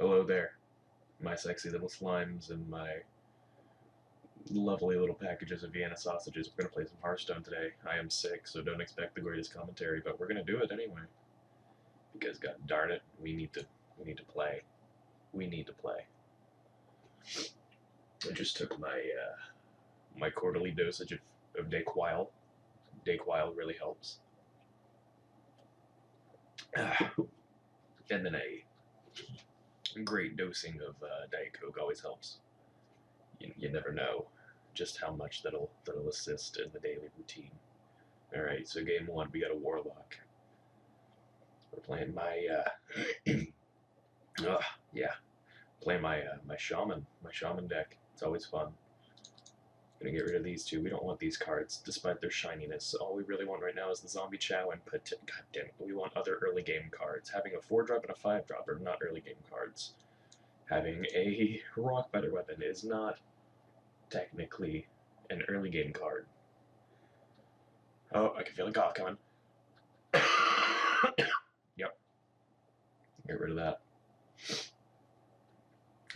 Hello there, my sexy little slimes and my lovely little packages of Vienna sausages. We're going to play some Hearthstone today. I am sick, so don't expect the greatest commentary, but we're going to do it anyway. Because god darn it, we need to play. We need to play. I just took my my quarterly dosage of Dayquil. Dayquil really helps. And then a great dosing of Diet Coke always helps. You never know just how much that'll assist in the daily routine. All right, so game one, we got a Warlock. We're playing my yeah, playing my Shaman deck. It's always fun. Gonna get rid of these two. We don't want these cards, despite their shininess. All we really want right now is the Zombie Chow and God damn it, we want other early game cards. Having a 4-drop and a 5-drop are not early game cards. Having a Rock Biter weapon is not technically an early game card. Oh, I can feel a cough coming. Yep. Get rid of that.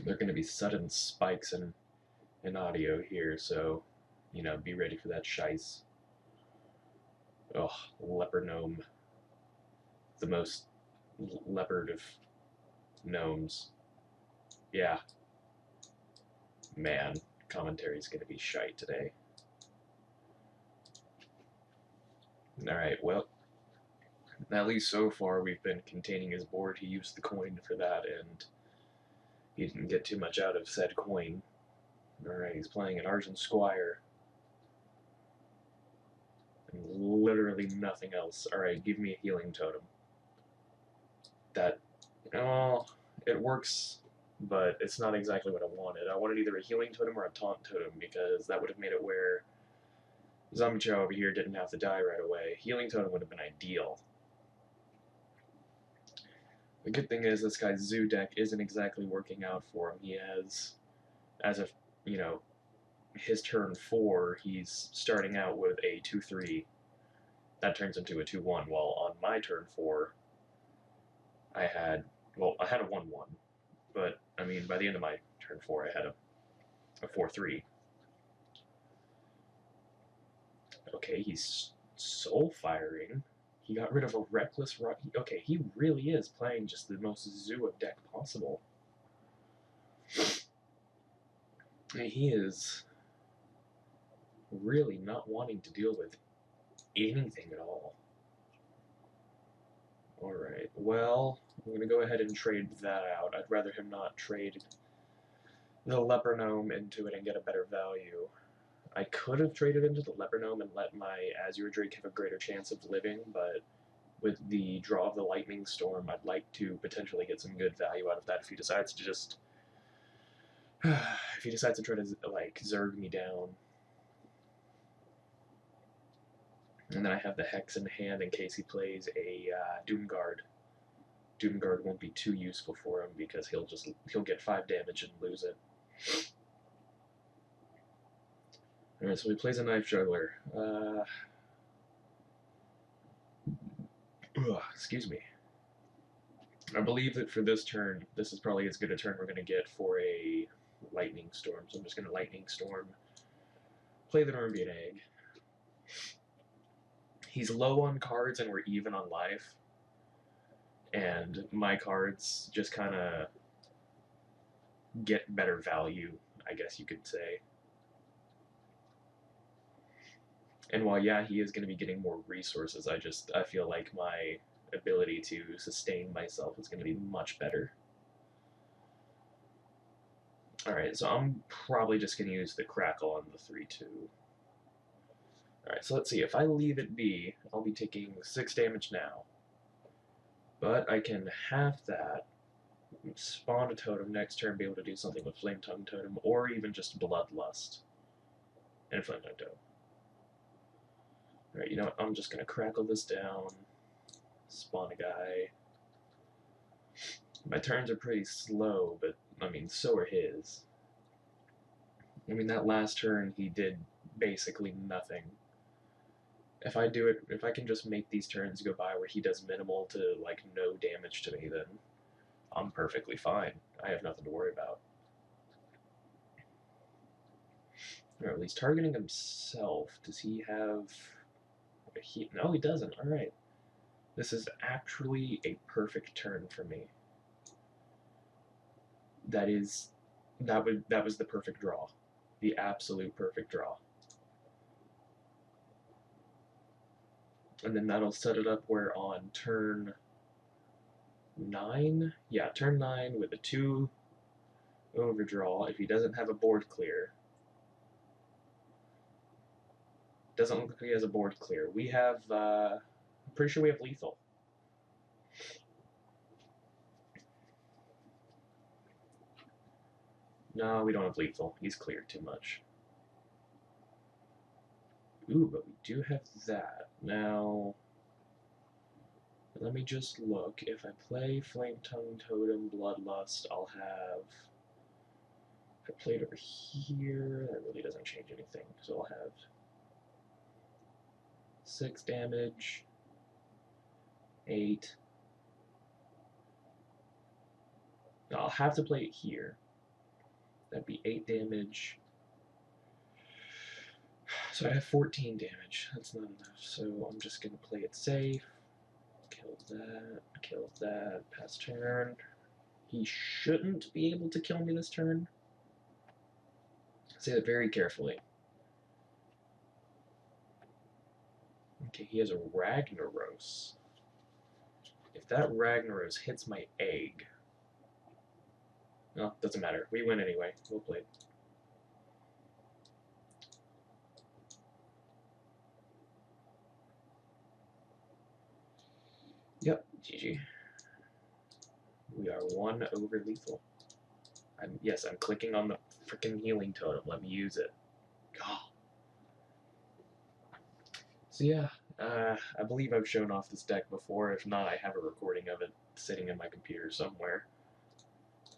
There are going to be sudden spikes in audio here, so, you know, be ready for that shice. Oh, leopard gnome. The most leopard of gnomes. Yeah. Man, commentary's going to be shite today. Alright, well, at least so far we've been containing his board. He used the coin for that, and he didn't get too much out of said coin. Alright, he's playing an Argent Squire. And literally nothing else. Alright, give me a healing totem. That, oh, it works, but it's not exactly what I wanted. I wanted either a healing totem or a taunt totem, because that would have made it where Zombie Chow over here didn't have to die right away. Healing totem would have been ideal. The good thing is this guy's Zoo deck isn't exactly working out for him. He has, as of, you know, his turn 4, he's starting out with a 2-3. That turns into a 2-1, while on my turn 4, I had a 1-1. But, I mean, by the end of my turn 4, I had a 4-3. Okay, he's soul firing. He got rid of a reckless rock. Okay, he really is playing just the most zoo of deck possible. He is really not wanting to deal with anything at all. Alright, well, I'm going to go ahead and trade that out. I'd rather him not trade the Leper Gnome into it and get a better value. I could have traded into the Leper Gnome and let my Azure Drake have a greater chance of living, but with the draw of the Lightning Storm, I'd like to potentially get some good value out of that if he decides to just... if he decides to try to, like, Zerg me down. And then I have the Hex in hand in case he plays a Doomguard. Doomguard won't be too useful for him because he'll get 5 damage and lose it. Alright, so he plays a Knife Juggler. Excuse me. I believe that for this turn, this is probably as good a turn we're going to get for a Lightning Storm. So I'm just going to Lightning Storm, play the Norbian Egg. He's low on cards and we're even on life. And my cards just kind of get better value, I guess you could say. And while, yeah, he is going to be getting more resources, I feel like my ability to sustain myself is going to be much better. Alright, so I'm probably just going to use the Crackle on the 3-2. Alright, so let's see. If I leave it be, I'll be taking 6 damage now. But I can half that, spawn a totem next turn, be able to do something with Flame Tongue Totem, or even just Bloodlust and Flame Tongue Totem. Alright, you know what? I'm just going to crackle this down, spawn a guy. My turns are pretty slow, but, I mean, so are his. I mean, that last turn, he did basically nothing. If I can just make these turns go by where he does minimal to, like, no damage to me, then I'm perfectly fine. I have nothing to worry about. Or at least targeting himself. Does he have a heat? No, he doesn't. Alright. This is actually a perfect turn for me. That was the perfect draw. The absolute perfect draw. And then that'll set it up where on turn 9, yeah, turn 9 with a 2 overdraw, if he doesn't have a board clear, doesn't look like he has a board clear. We have, I'm pretty sure we have lethal. No, we don't have lethal. He's cleared too much. Ooh, but we do have that. Now, let me just look. If I play Flame Tongue Totem Bloodlust, I'll have... If I play it over here, that really doesn't change anything. So I'll have 6 damage, 8. No, I'll have to play it here. That'd be 8 damage. So I have 14 damage. That's not enough. So I'm just going to play it safe. Kill that, pass turn. He shouldn't be able to kill me this turn. Say that very carefully. Okay, he has a Ragnaros. If that Ragnaros hits my egg... No, doesn't matter. We win anyway. We'll play. Yep, GG. We are 1 over lethal. Yes, I'm clicking on the freaking healing totem. Let me use it. God. So yeah, I believe I've shown off this deck before. If not, I have a recording of it sitting in my computer somewhere.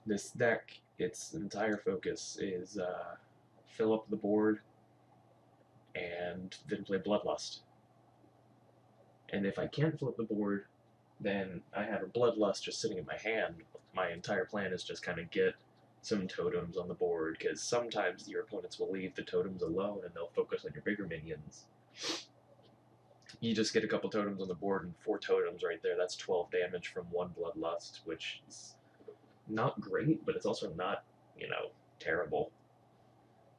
This deck, its entire focus is fill up the board and then play Bloodlust. And if I can't fill up the board, then I have a Bloodlust just sitting in my hand. My entire plan is just kind of get some totems on the board, because sometimes your opponents will leave the totems alone and they'll focus on your bigger minions. You just get a couple totems on the board and 4 totems right there. That's 12 damage from 1 Bloodlust, which is not great, but it's also not, terrible.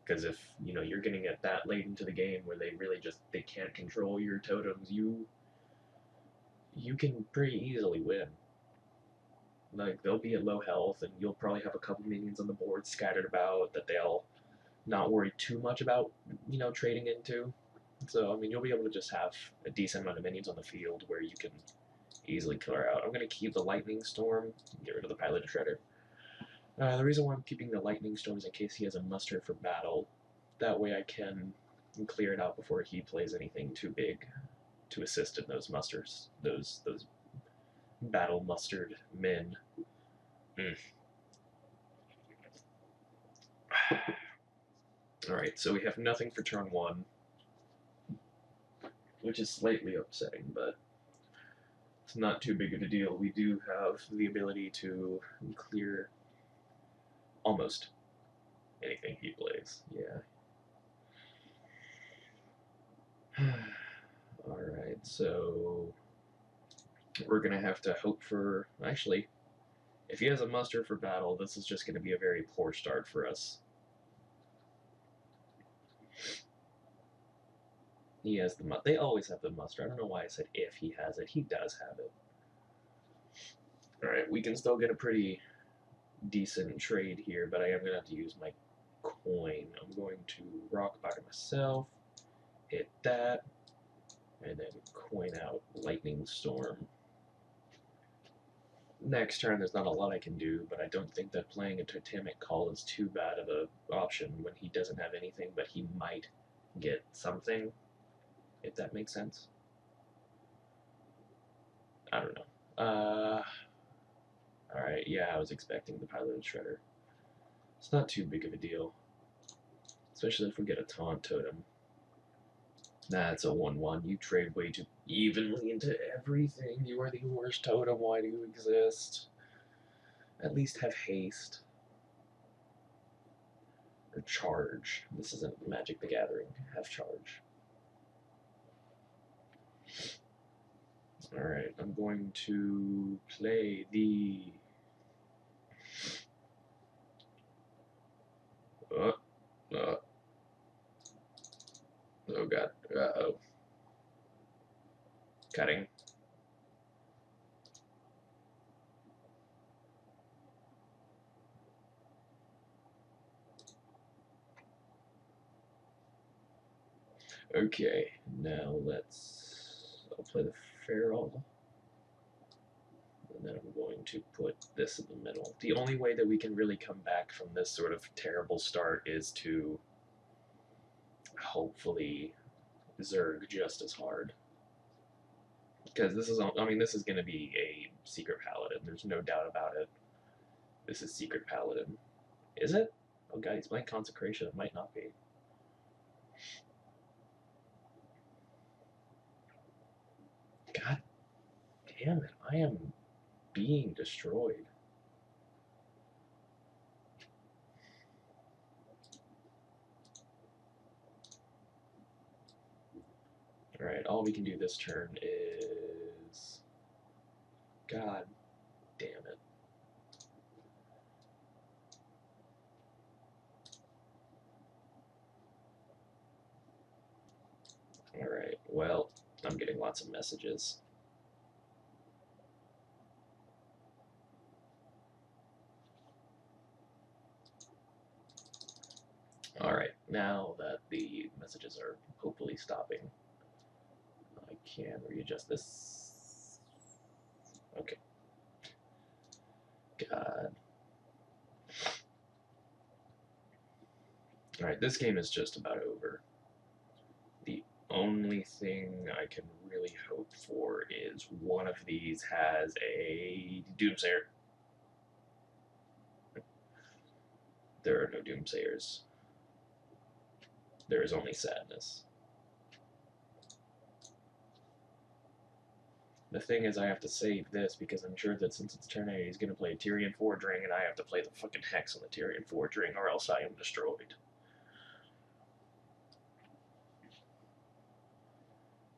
Because if, you're getting it that late into the game where they can't control your totems, you can pretty easily win. Like, they'll be at low health, and you'll probably have a couple minions on the board scattered about that they'll not worry too much about, trading into. So, I mean, you'll be able to just have a decent amount of minions on the field where you can easily clear out. I'm going to keep the Lightning Storm and get rid of the Pilot Shredder. The reason why I'm keeping the Lightning Storm is in case he has a muster for battle. That way I can clear it out before he plays anything too big to assist in those musters, those battle mustered men. Alright, so we have nothing for turn 1, which is slightly upsetting, but it's not too big of a deal. We do have the ability to clear almost anything he plays. Yeah. Alright, so we're going to have to hope for... Actually, if he has a muster for battle, this is just going to be a very poor start for us. He has the... They always have the muster. I don't know why I said if he has it. He does have it. Alright, we can still get a pretty decent trade here, but I am going to have to use my coin. I'm going to rock by myself, hit that, and then coin out Lightning Storm. Next turn, there's not a lot I can do, but I don't think that playing a Totemic Call is too bad of an option when he doesn't have anything, but he might get something, if that makes sense. I don't know. Alright, yeah, I was expecting the Piloted Shredder. It's not too big of a deal, especially if we get a Taunt Totem. That's a 1-1. You trade way too evenly into everything. You are the worst totem. Why do you exist? At least have haste. Or charge. This isn't Magic the Gathering. Have charge. Alright, I'm going to play the... Oh god. Uh-oh. Cutting. Okay, now I'll play the Feral. And then I'm going to put this in the middle. The only way that we can really come back from this sort of terrible start is to hopefully Zerg just as hard. Because this is going to be a Secret Paladin. There's no doubt about it. This is Secret Paladin. Is it? Oh god, he's playing Consecration. It might not be. God damn it. I am being destroyed. Alright, all we can do this turn is... God damn it. Alright, well, I'm getting lots of messages. Alright, now that the messages are hopefully stopping, I can readjust this. Okay. God. Alright, this game is just about over. The only thing I can really hope for is one of these has a Doomsayer. There are no Doomsayers. There is only sadness. The thing is, I have to save this because I'm sure that since it's turn 8, he's going to play a Tyrion Forge Ring, and I have to play the fucking Hex on the Tyrion Forge Ring, or else I am destroyed.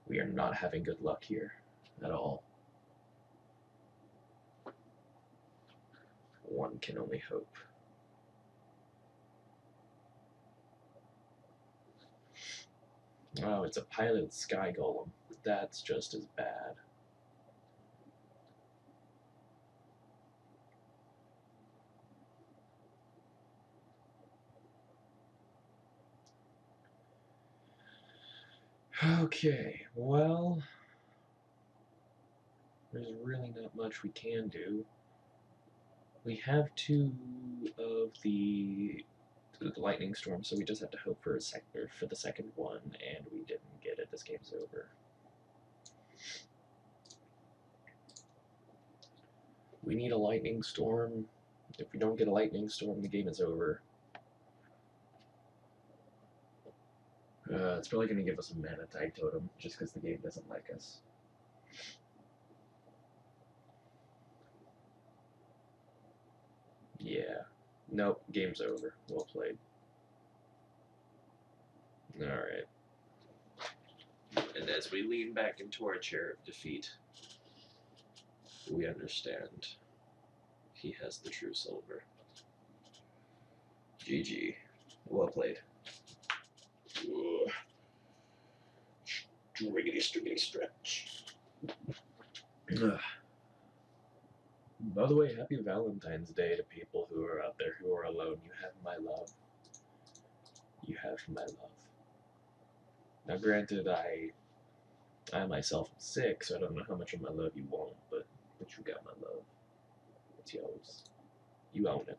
We are not having good luck here at all. One can only hope. Oh, it's a piloted Sky Golem. That's just as bad. Okay, well, there's really not much we can do. We have two of the lightning storm, so we just have to hope for for the second one, and we didn't get it. This game's over. We need a lightning storm. If we don't get a lightning storm, the game is over. It's probably going to give us a mana tide totem, just because the game doesn't like us. Yeah. Nope, game's over. Well played. Alright. And as we lean back into our chair of defeat, we understand he has the true silver. GG. Well played. Striggity stretch. By the way, happy Valentine's Day to people who are out there who are alone. You have my love. You have my love. Now, granted, I myself am sick, so I don't know how much of my love you want, but you got my love. It's yours. You own it.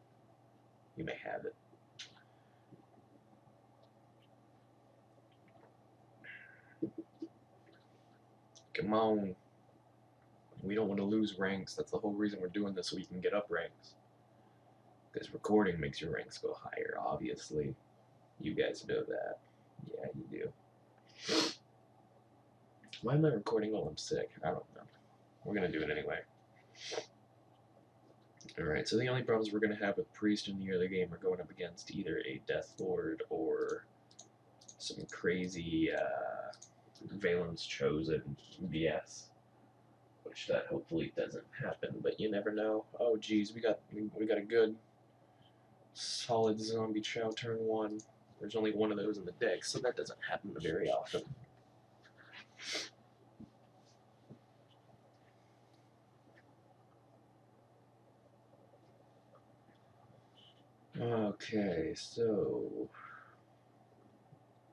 You may have it. Come on. We don't want to lose ranks. That's the whole reason we're doing this, so we can get up ranks. Because recording makes your ranks go higher, obviously. You guys know that. Yeah, you do. Why am I recording while I'm sick? I don't know. We're going to do it anyway. Alright, so the only problems we're going to have with Priest in the early game are going up against either a Death Lord or some crazy Valen's Chosen BS. Which that hopefully doesn't happen, but you never know. Oh geez, we got a good solid zombie chow turn 1. There's only one of those in the deck, so that doesn't happen very often. Okay, so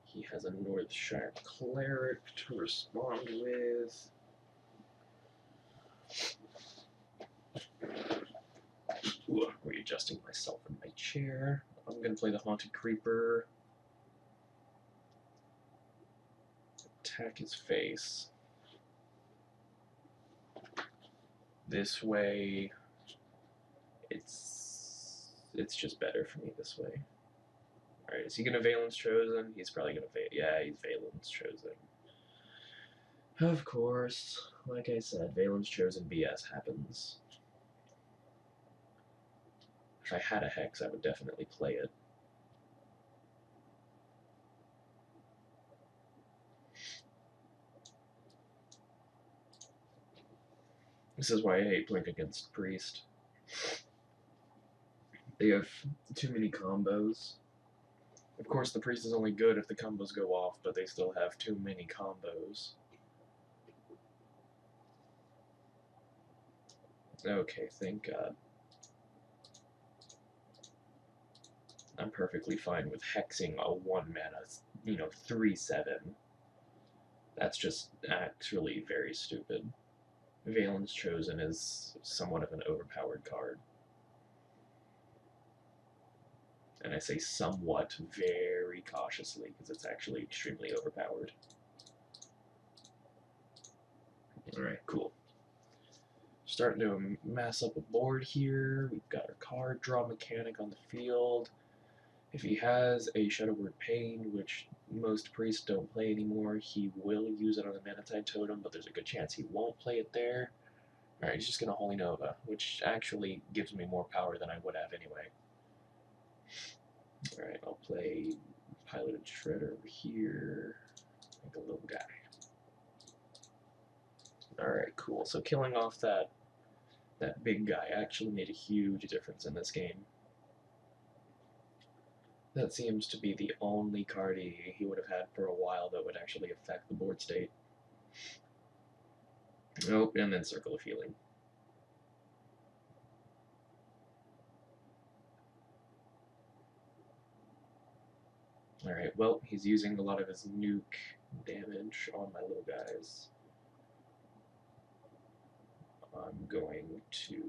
he has a Northshire Cleric to respond with. Ooh, readjusting myself in my chair. I'm gonna play the Haunted Creeper. Attack his face. This way, it's just better for me this way. Alright, is he gonna Valen's Chosen? He's probably gonna yeah, he's Valen's Chosen. Of course, like I said, Valen's Chosen BS happens. If I had a Hex, I would definitely play it. This is why I hate playing against Priest. They have too many combos. Of course, the Priest is only good if the combos go off, but they still have too many combos. Okay, thank God. I'm perfectly fine with hexing a 1-mana, 3/7. That's just actually very stupid. Valen's Chosen is somewhat of an overpowered card. And I say somewhat very cautiously, because it's actually extremely overpowered. Alright, cool. Starting to mass up a board here. We've got our card draw mechanic on the field. If he has a Shadowword Pain, which most priests don't play anymore, he will use it on the Manatide Totem, but there's a good chance he won't play it there. Alright, he's just going to Holy Nova, which actually gives me more power than I would have anyway. Alright, I'll play Piloted Shredder over here, like a little guy. Alright, cool. So killing off that big guy actually made a huge difference in this game. That seems to be the only card he would have had for a while that would actually affect the board state. Oh, and then Circle of Healing. Alright, well, he's using a lot of his nuke damage on my little guys. I'm going to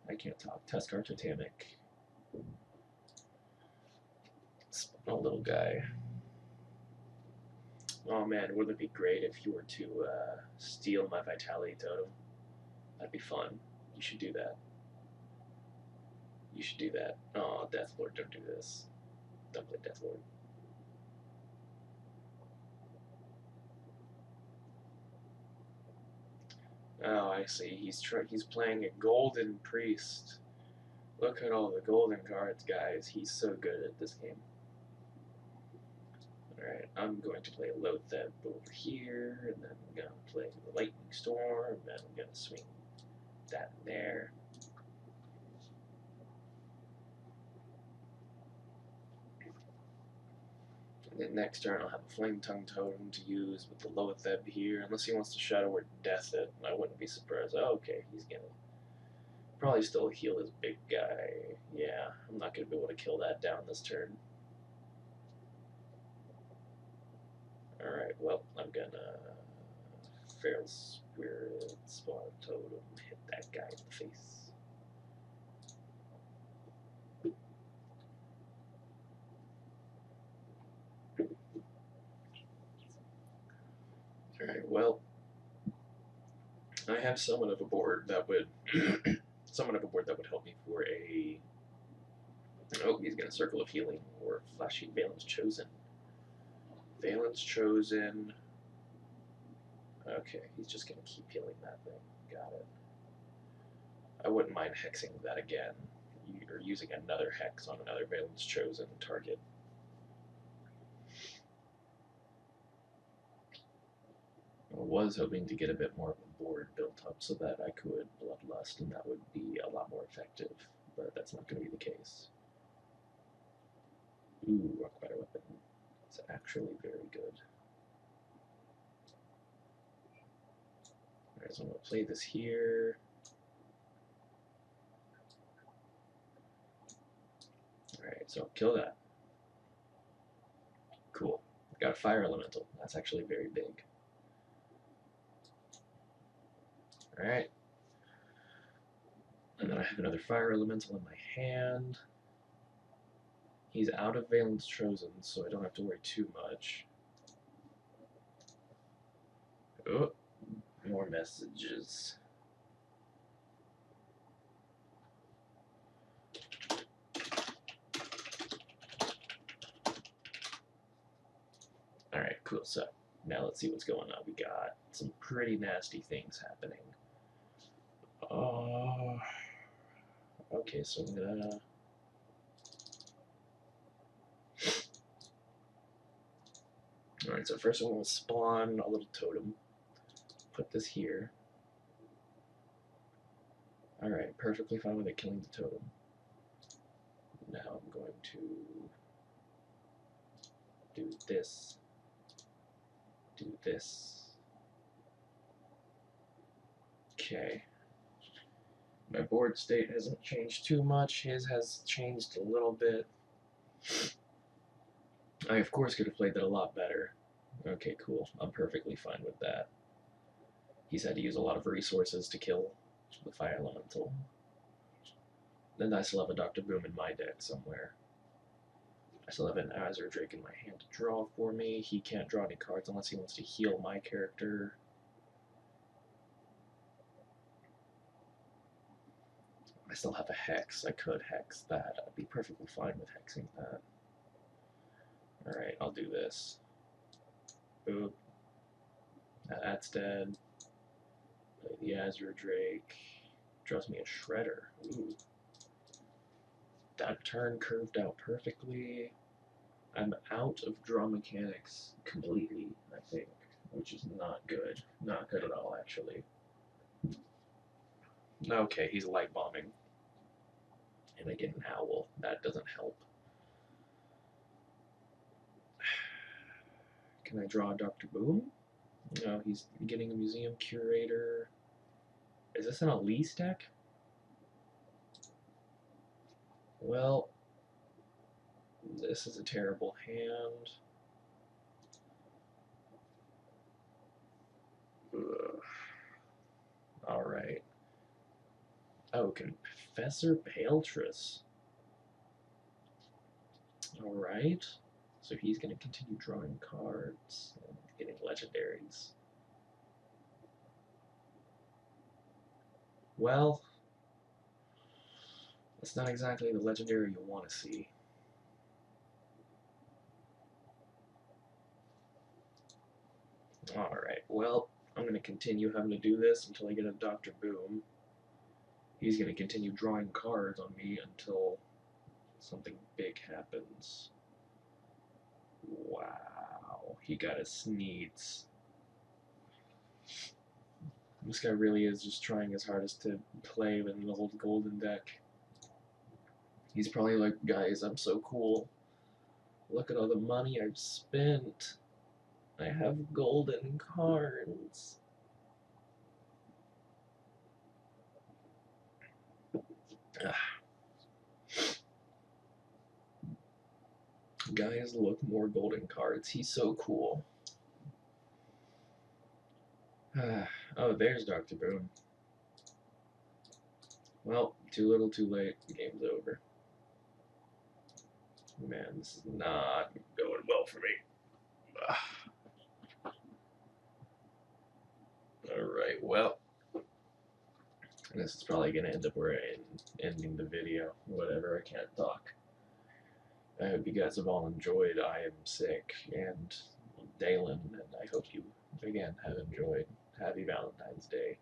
I can't talk. Tuskar Totemic. A little guy. Oh man, wouldn't it be great if you were to steal my Vitality Totem? That'd be fun. You should do that. You should do that. Oh, Death Lord, don't do this. Don't play Death Lord. Oh, I see. He's playing a Golden Priest. Look at all the golden cards, guys. He's so good at this game. Alright, I'm going to play Lotheb over here, and then I'm going to play the Lightning Storm, and I'm going to swing that in there. And then next turn I'll have a Flame Tongue Totem to use with the Lotheb here, unless he wants to Shadow or Death it. I wouldn't be surprised. Oh, okay, he's going to probably still heal his big guy. Yeah, I'm not going to be able to kill that down this turn. Alright, well, I'm gonna Feral Spirit, Spawn Totem, hit that guy in the face. Alright, well, I have somewhat of a board that would help me for a. Oh, he's gonna Circle of Healing or Flashy Valen's Chosen. Valen's Chosen. Okay, he's just gonna keep healing that thing. Got it. I wouldn't mind hexing that again, or using another hex on another Valence Chosen target. I was hoping to get a bit more of a board built up so that I could Bloodlust, and that would be a lot more effective, but that's not going to be the case. Ooh, Rockbiter Weapon. It's actually very good. Alright, so I'm going to play this here. Alright, so I'll kill that. Cool. Got a Fire Elemental. That's actually very big. Alright. And then I have another Fire Elemental in my hand. He's out of Valence Chosen, so I don't have to worry too much. Oh, more messages. Alright, cool. So, now let's see what's going on. We got some pretty nasty things happening. Okay, so I'm gonna... Alright, so first I'm gonna spawn a little totem. Put this here. Alright, perfectly fine with it killing the totem. Now I'm going to do this. Do this. Okay. My board state hasn't changed too much. His has changed a little bit. I, of course, could have played that a lot better. Okay, cool. I'm perfectly fine with that. He's had to use a lot of resources to kill the Fire Elemental. Then I still have a Dr. Boom in my deck somewhere. I still have an Azure Drake in my hand to draw for me. He can't draw any cards unless he wants to heal my character. I still have a Hex. I could Hex that. I'd be perfectly fine with Hexing that. Alright, I'll do this. Boop. That's dead. Play the Azure Drake. Draws me a Shredder. Ooh. That turn curved out perfectly. I'm out of draw mechanics completely, I think, which is not good. Not good at all, actually. Okay, he's light bombing. And I get an owl. That doesn't help. Can I draw Dr. Boom? No, he's getting a Museum Curator. Is this an Elise deck? Well, this is a terrible hand. Alright. Oh, Confessor Paltris. Alright. So he's going to continue drawing cards and getting legendaries. Well, that's not exactly the legendary you want to see. Alright, well, I'm going to continue having to do this until I get a Dr. Boom. He's going to continue drawing cards on me until something big happens. Wow, he got a Sneeds. This guy really is just trying his hardest to play with an old golden deck. He's probably like, guys, I'm so cool. Look at all the money I've spent. I have golden cards. Guys, look, more golden cards. He's so cool. Oh, there's Dr. Boom. Well, too little, too late. The game's over. Man, this is not going well for me. Alright, well, this is probably going to end up where I'm ending the video. Whatever, I can't talk. I hope you guys have all enjoyed I Am Sick and Dalen, and I hope you, again, have enjoyed. Happy Valentine's Day.